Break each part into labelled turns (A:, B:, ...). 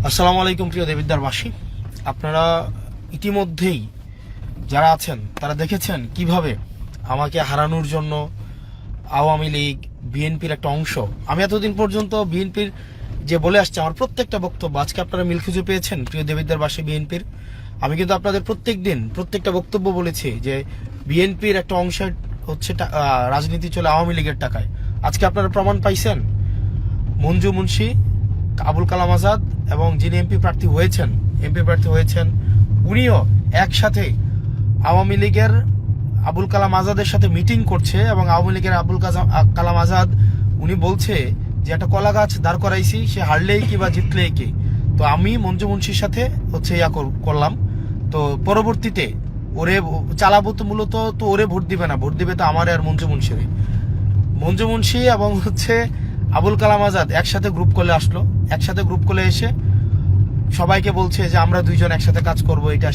A: আসসালামু আলাইকুম প্রিয় দেবিদ্বারবাসী, আপনারা ইতিমধ্যেই যারা আছেন তারা দেখেছেন কিভাবে আমাকে হারানোর জন্য আওয়ামী লীগ বিএনপির একটা অংশ, আমি এতদিন পর্যন্ত বিএনপির যে বলে আসছে আমার প্রত্যেকটা বক্তব্য আজকে আপনারা মিল খুঁজে পেয়েছেন। প্রিয় দেবিদ্বারবাসী, বিএনপির আমি কিন্তু আপনাদের প্রত্যেকটা বক্তব্য বলেছি যে বিএনপির একটা অংশ হচ্ছে রাজনীতি চলে আওয়ামী লীগের টাকায়। আজকে আপনারা প্রমাণ পাইছেন। মঞ্জু মুন্সি, আবুল কালাম আজাদ এবং যিনি এমপি প্রার্থী হয়েছেন উনিও একসাথে আওয়ামী লীগের আবুল কালাম আজাদের সাথে মিটিং করছে এবং আওয়ামী লীগের আবুল কালাম আজাদ উনি বলছে যে একটা কলা গাছ দাঁড় করাইছি, সে হারলেই কি বা জিতলেই কি। তো আমি মঞ্জু মুন্সির সাথে হচ্ছে করলাম। তো পরবর্তীতে ওরে চালাবো, তো মূলত তো ওরে ভোট দিবে না, ভোট দিবে তো আমার আর মঞ্জু মুন্সি এবং হচ্ছে আবুল কালাম আজাদ একসাথে গ্রুপ করলে আসলো। একসাথে গ্রুপ করলে এসে সবাইকে বলছে যে আমরা দুইজন একসাথে কাজ করব, এটা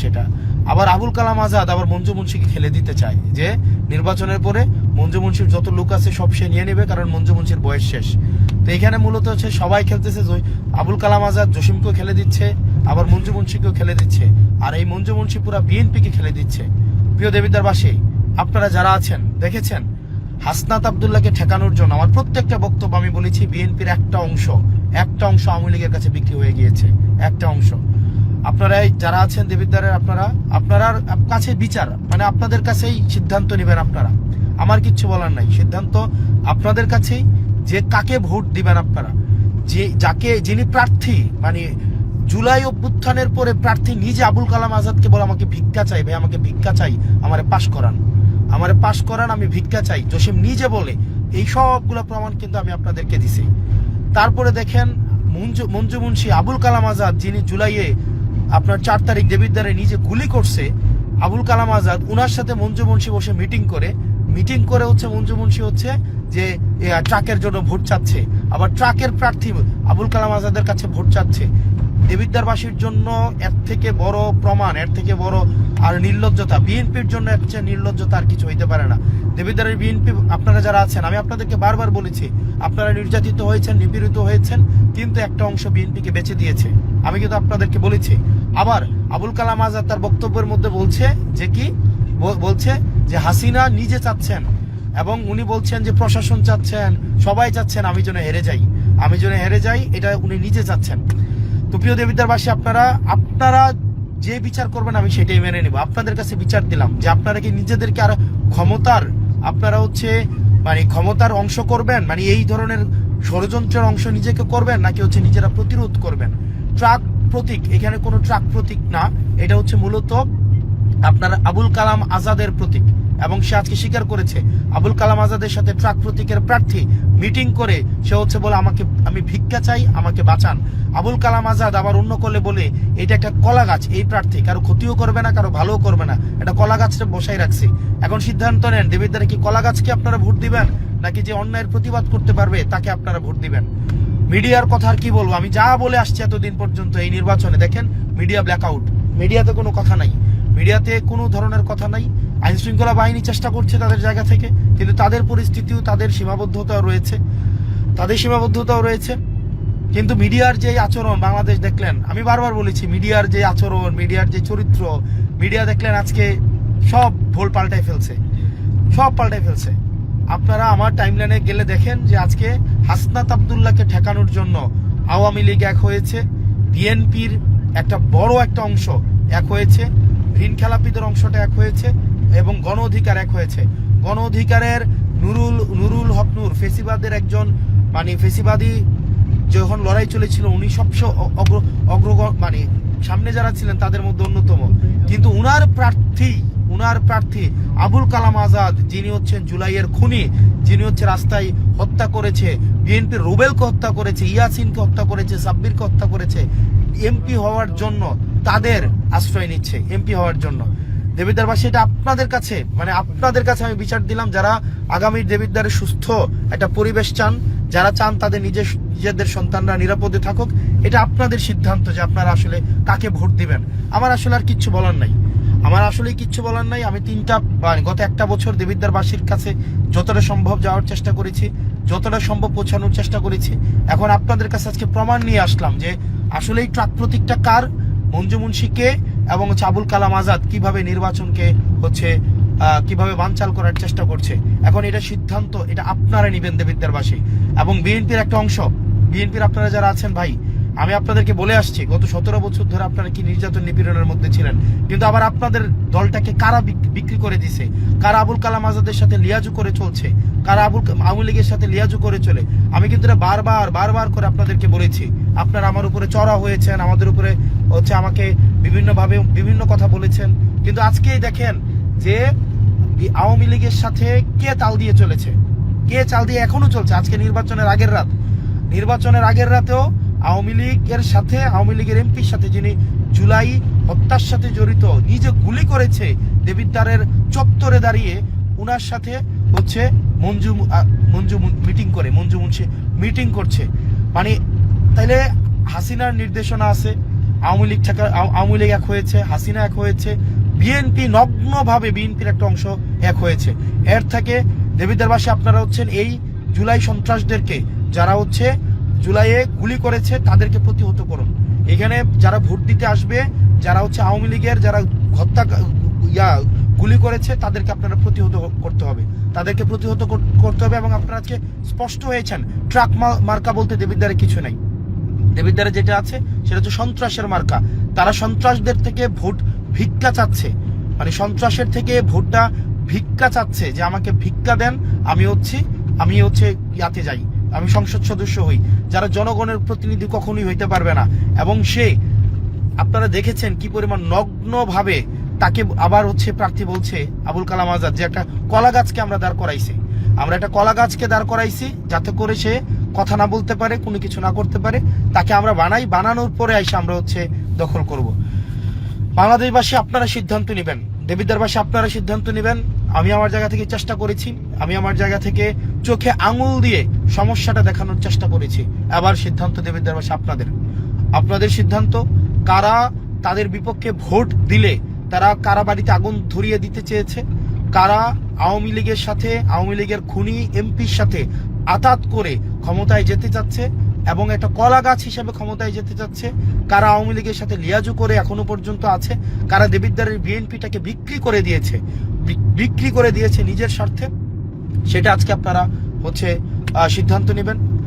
A: সেটা। আবার আবুল কালাম আজাদ আবার মঞ্জু মুন্সিকে খেলে দিতে চায় যে নির্বাচনের পরে মঞ্জু মুন্সির যত লোক আছে সব সে নিয়ে নেবে, কারণ মঞ্জু মুন্সির বয়স শেষ। তো এখানে মূলত হচ্ছে সবাই খেলতেছে, আবুল কালাম আজাদ জসিমকেও খেলে দিচ্ছে, আবার মঞ্জু মুন্সিকেও খেলে দিচ্ছে, আর এই মঞ্জু মুন্সি পুরা বিএনপিকে খেলে দিচ্ছে। প্রিয় দেবিদ্বারবাসী, আপনারা যারা আছেন দেখেছেন হাসনাত আব্দুল্লাহকে ঠেকানোর জন্য আমার প্রত্যেকটা বক্তব্য আমি বলেছি বিএনপির একটা অংশ আওয়ামী লীগের কাছে বিক্রি হয়ে গিয়েছে। একটা অংশ আপনারা যারা আছেন দেবিদ্বারের, আপনার কাছে বিচার, মানে আপনাদের কাছেই সিদ্ধান্ত নেবেন। আপনারা, আমার কিচ্ছু বলার নাই, সিদ্ধান্ত আপনাদের কাছেই যে কাকে ভোট দিবেন। আপনারা যিনি প্রার্থী, মানে জুলাই অভ্যুত্থানের পরে প্রার্থী নিজে আবুল কালাম আজাদকে বলে আমাকে ভিক্ষা চাই, ভাই আমাকে ভিক্ষা চাই, আমারে পাশ করান, আমি ভিক্ষা চাই, জসিম নিজে বলে। এই সবগুলো প্রমাণ কিন্তু আমি আপনাদেরকে দিছি। তারপরে দেখেন মঞ্জু মুন্সি, আবুল কালাম আজাদ যিনি জুলাইয়ে আপনার 4 তারিখ দেবিদ্বারে নিজে গুলি করছে, আবুল কালাম আজাদ উনার সাথে মঞ্জু মুন্সি বসে মিটিং করে হচ্ছে মঞ্জু মুন্সি হচ্ছে যে ট্রাকের জন্য ভোট চাচ্ছে, আবার ট্রাকের প্রার্থী আবুল কালাম আজাদের কাছে ভোট চাচ্ছে। দেবিদ্বারবাসীর জন্য এর থেকে বড় প্রমাণ, এর থেকে বড় আর নির্লজ্জতা, বিএনপির জন্য এর চেয়ে নির্লজ্জতা আর কিছু হইতে পারে না। দেবিদ্বারের বিএনপি আপনারা যারা আছেন, আমি আপনাদেরকে বারবার বলেছি আপনারা নির্যাতিত হয়েছেন, নিপীড়িত হয়েছেন, কিন্তু একটা অংশ বিএনপিকে বেঁচে দিয়েছে। আমি কিন্তু আপনাদেরকে বলেছি। আবার আবুল কালাম আজাদ তার বক্তব্যের মধ্যে বলছে যে হাসিনা নিজে চাচ্ছেন এবং উনি বলছেন যে প্রশাসন চাচ্ছেন, সবাই চাচ্ছেন আমি যেন হেরে যাই, এটা উনি নিজে চাচ্ছেন। তো প্রিয় দেবিদ্বারবাসী, আপনারা যে বিচার করবেন আমি সেটাই মেনে নেব। আপনাদের কাছে বিচার দিলাম যে আপনারা কি নিজেদেরকে আর ক্ষমতার অংশ করবেন, মানে এই ধরনের ষড়যন্ত্রের অংশ নিজেকে করবেন, নাকি হচ্ছে নিজেরা প্রতিরোধ করবেন। ট্রাক প্রতীক, এখানে কোনো ট্রাক প্রতীক না, এটা হচ্ছে মূলত আপনার আবুল কালাম আজাদের প্রতীক। এবং সে আজকে স্বীকার করেছে আবুল কালাম আজাদের সাথে ট্রাক প্রতীকের প্রার্থী মিটিং করে সে হচ্ছে বলে আমি ভিক্ষা চাই, আমাকে বাঁচান। আবুল কালাম আজাদ আবার অন্য করলে বলে এটা একটা কলা গাছ, এই প্রার্থী কারো ক্ষতিও করবে না, কারো ভালোও করবে না, এটা কলা গাছটা বসাই রাখছে। এখন সিদ্ধান্ত নেন দেবিদ্বারে কি কলা গাছকে আপনারা ভোট দিবেন, নাকি যে অন্যায়ের প্রতিবাদ করতে পারবে তাকে আপনারা ভোট দিবেন। মিডিয়ার কথা আর কি বলবো, আমি যা বলে আসছি এতদিন পর্যন্ত এই নির্বাচনে, দেখেন মিডিয়া ব্ল্যাকআউট, মিডিয়াতে কোনো কথা নাই, মিডিয়াতে কোনো ধরনের কথা নাই। আইন শৃঙ্খলা বাহিনী চেষ্টা করছে তাদের জায়গা থেকে, কিন্তু তাদের পরিস্থিতিও, তাদের সীমাবদ্ধতাও রয়েছে। কিন্তু মিডিয়ার যে আচরণ বাংলাদেশ দেখলেন, আমি বারবার বলেছি মিডিয়ার যে আচরণ, মিডিয়ার যে চরিত্র, মিডিয়া দেখলেন আজকে সব পাল্টাই ফেলছে। আপনারা আমার টাইমলাইনে গেলে দেখেন যে আজকে হাসনাত আব্দুল্লাহকে ঠেকানোর জন্য আওয়ামী লীগ এক হয়েছে, বিএনপির একটা বড় একটা অংশ এক হয়েছে, ঋণ খেলাপিদের অংশটা এক হয়েছে, এবং গণ অধিকার এক হয়েছে। গণ অধিকারের নুরুল হক নূর, ফেসিবাদের একজন, মানে ফেসিবাদী যখন লড়াই চলেছিল উনি সবচেয়ে সামনে যারা ছিলেন তাদের মধ্যে অন্যতম। কিন্তু উনার প্রার্থী আবুল কালাম আজাদ, যিনি হচ্ছেন জুলাইয়ের খুনি, যিনি হচ্ছে রাস্তায় হত্যা করেছে, বিএনপির রুবেলকে হত্যা করেছে, ইয়াসিনকে হত্যা করেছে, সাব্বিরকে হত্যা করেছে, এমপি হওয়ার জন্য তাদের আশ্রয় নিচ্ছে, এমপি হওয়ার জন্য। দেবিদ্বারবাসী, এটা আপনাদের কাছে আমি বিচার দিলাম। যারা আগামী দেবিদ্বারে সুস্থ একটা পরিবেশ চান, যারা চান তাদের নিজেদের সন্তানরা নিরাপদে থাকুক, এটা আপনাদের সিদ্ধান্ত যে আপনারা আসলে কাকে ভোট দিবেন। আমার আসলে আর কিচ্ছু বলার নাই, আমি গত 1 বছর দেবিদ্বারবাসীর কাছে যতটা সম্ভব যাওয়ার চেষ্টা করেছি। যতটা সম্ভব পৌঁছানোর চেষ্টা করেছি। এখন আপনাদের কাছে আজকে প্রমাণ নিয়ে আসলাম যে আসলে এই ট্রাক প্রতীকটা কার, মঞ্জু মুন্সিকে এবং আবুল কালাম আজাদ কিভাবে নির্বাচনকে কিভাবে বানচাল করার চেষ্টা করছে। এখন এটা সিদ্ধান্ত এটা আপনারা নিবেন দেবিদ্বারবাসী এবং বিএনপির একটা অংশ। বিএনপির আপনারা যারা আছেন ভাই, আমি আপনাদেরকে বলে আসছি গত 17 বছর ধরে আপনারা কি নির্যাতন নিপীড়নের মধ্যে ছিলেন, কিন্তু আবার আপনাদের দলটাকে কারা বিক্রি করে দিছে, কারা আবুল কালাম আজাদের সাথে লিয়াজু করে চলছে, কারা আওয়ামী লীগের সাথে লিয়াজু করে চলে। আমি কিন্তু এটা বারবার করে আপনাদেরকে বলেছি। আপনারা আমার উপরে চড়া হয়েছেন, আমাদের উপরে আমাকে বিভিন্নভাবে বিভিন্ন কথা বলেছেন, কিন্তু আজকেই দেখেন যে আওয়ামী লীগের সাথে কে তাল দিয়ে চলেছে, কে চাল দিয়ে এখনো চলছে। আজকে নির্বাচনের আগের রাতেও আওয়ামী লীগের এমপির সাথে, যিনি জুলাই হত্যার সাথে জড়িত, নিজে গুলি করেছে দেবিদ্বারের চত্বরে দাঁড়িয়ে, উনার সাথে মঞ্জু মুন্সি মিটিং করছে। মানে তাইলে হাসিনার নির্দেশনা আছে, আওয়ামী লীগ এক হয়েছে, হাসিনা এক হয়েছে, বিএনপি নগ্নভাবে বিএনপির একটা অংশ এক হয়েছে। এর থেকে দেবিদ্বারবাসী আপনারা এই জুলাই সন্ত্রাসদেরকে, যারা জুলাইয়ে গুলি করেছে, তাদেরকে প্রতিহত করুন। এখানে যারা ভোট দিতে আসবে, যারা আওয়ামী লীগের যারা গুলি করেছে, তাদেরকে আপনারা প্রতিহত করতে হবে, এবং আপনারা আজকে স্পষ্ট হয়েছেন। ট্রাক মার্কা বলতে দেবিদ্বারে কিছু নাই। দেবিদ্বারে যেটা আছে সেটা হচ্ছে সন্ত্রাসের মার্কা। তারা সন্ত্রাসদের থেকে ভোট ভিক্ষা চাচ্ছে, মানে সন্ত্রাসের থেকে ভোটটা ভিক্ষা চাচ্ছে, যে আমাকে ভিক্ষা দেন, আমি ইয়াতে যাই, আমি সংসদ সদস্য হই। যারা জনগণের প্রতিনিধি কখনোই হইতে পারবে না। এবং আপনারা দেখেছেন কি পরিমাণ নগ্নভাবে তাকে আবার প্রার্থী বলছে আবুল কালাম আজাদ, যে একটা কলা গাছকে আমরা দাঁড় করাইছি, যাতে করে সে কথা না বলতে পারে, কোনো কিছু না করতে পারে। তাকে আমরা বানানোর পরে আমরা দখল করব। বাংলাদেশবাসী আপনারা সিদ্ধান্ত নেবেন, দেবিদ্বারবাসী আপনারা সিদ্ধান্ত নেবেন। আমি আমার জায়গা থেকে চেষ্টা করেছি, আমি আমার জায়গা থেকে চোখে আঙুল দিয়ে সমস্যাটা দেখানোর চেষ্টা করেছি। আবার সিদ্ধান্ত দেবিদ্বারবাসী আপনাদের সিদ্ধান্ত। কারা তাদের বিপক্ষে ভোট দিলে তারা কারা বাড়িতে আগুন ধরিয়ে দিতে চেয়েছে, কারা আওয়ামী লীগের খুনি এমপির সাথে আতাত করে ক্ষমতায় যেতে চাচ্ছে এবং একটা কলা গাছ হিসেবে ক্ষমতায় যেতে চাচ্ছে, কারা আওয়ামী লীগের সাথে লিয়াজু করে এখনো পর্যন্ত আছে, কারা দেবিদ্বারের বিএনপিটাকে বিক্রি করে দিয়েছে নিজের স্বার্থে, সেটা আজকে আপনারা সিদ্ধান্ত নেবেন।